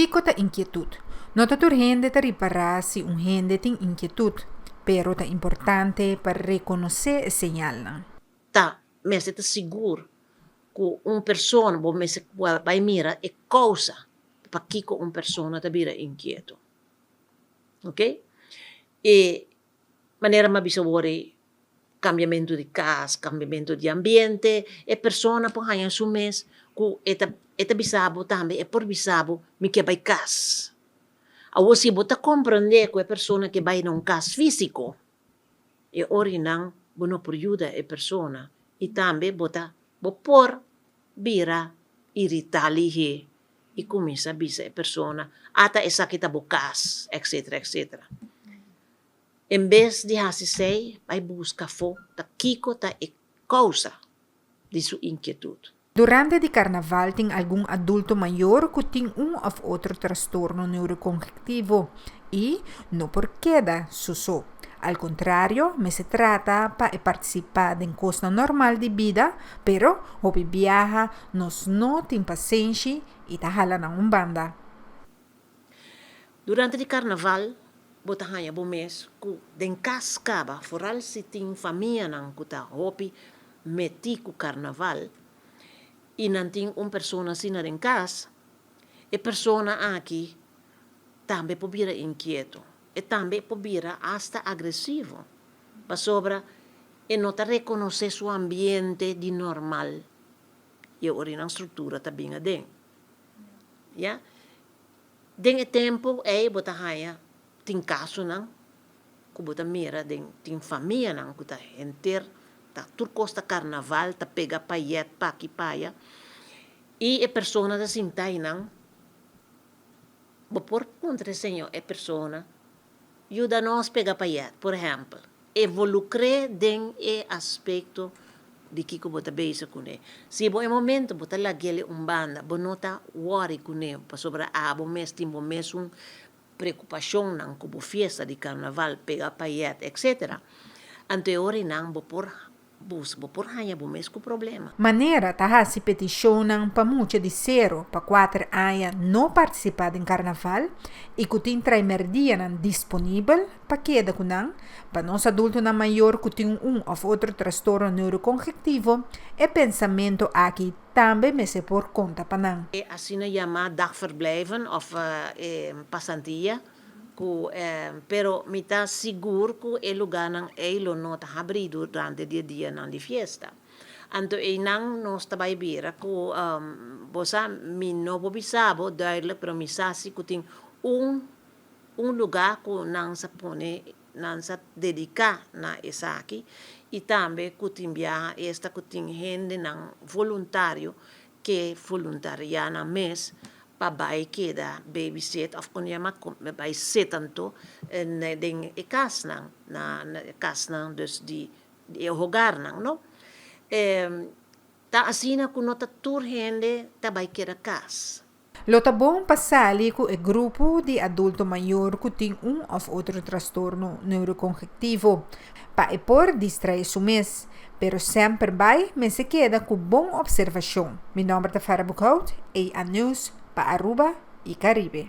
Kiko ta inquietud. Nota tu gente ta ripararsi un gente tin inquietud, pero ta importante para reconocer señal. Tá, mas você está seguro que uma pessoa, bom, mas vai mirar é causa para que uma pessoa está vira inquieto. Ok? E maneira mais bisa worry cambiamento de casa, cambiamento de ambiente, e persona po hanya sumes ku eta bisabo tambe e por bisabo mi que vai cas. Awo si bota comprende ku e persona que vai num cas físico. E ori nang bono por ayuda e persona e tambe bota bo por bira irritalihe e começa bisa e persona ata esa kita bo cas, etc, etc. Em vez de hasisei, vai buscar fo ta kiko ta e causa de sua inquietude. Durante di carnaval tem algum adulto maior que tem of outro trastorno neurocognitivo e não por queda suso. Al contrario, me se trata para participar de costa normal de vida, pero hobby viaja nos no tem paciência e ta hala na banda. Durante o carnaval, botahanya bomes ku den cascaba, foral se tem família nang kuta hopi meti ku carnaval. E não tem pessoa assim den cas, e persona aqui também pode vir inquieto. E também pode vir hasta agressivo. Para sobra, e não reconhecer seu ambiente de normal. E ora na estrutura também é den. Ja? Den tempo é botahanya tem caso não, que bota mira tem família não que tá enter tá turcosta carnaval tá pega paiet paqui paia e a persona da sintai não bo por contra senhor é persona ajuda nós pega paiet por exemplo evolucre den e aspecto de que bota beisa com ele se bo é momento bota lá aquele banda bo nota worry com ele para sobra bo mes timbo mes preocupação nang kubo fiesta de carnaval pega paiet etc. Anteori nang bopor hanya bumes ku problema. Maneira ta si peticionam pa mucha di 0 pa 4 aia no participar em carnaval e que tem traimerdia nan disponível pa queda kunang pa nos adulto na maior que tem of outro trastorno neurocognitivo e pensamento aqui também me se por conta pa nang. E assim na chama dagverblijven of passantia pero mi ta seguro que el lugar nang lo not abri durante el día nang di fiesta. Anto nang no sta bai bira ko bosa mi no bobisabo duidelijk pero mi sasi ko ting un lugar ko nang sa pone nang sa dedica na esaki e tambe ko timbia esta ko ting hende nang voluntario que voluntariana mes pa bai queda babysit of kon yama bai sitanto den kas nang na kas nang dus di hogar nang no ta asina kuno ta tur hende ta bai queda kas. Lo tá bom passar com o grupo de adulto maior que tem of outro trastorno neurocognitivo para por distrair su mês, pero sempre vai me se queda com boa observação. Meu nome é Farah Bukout e a news para Aruba e Caribe.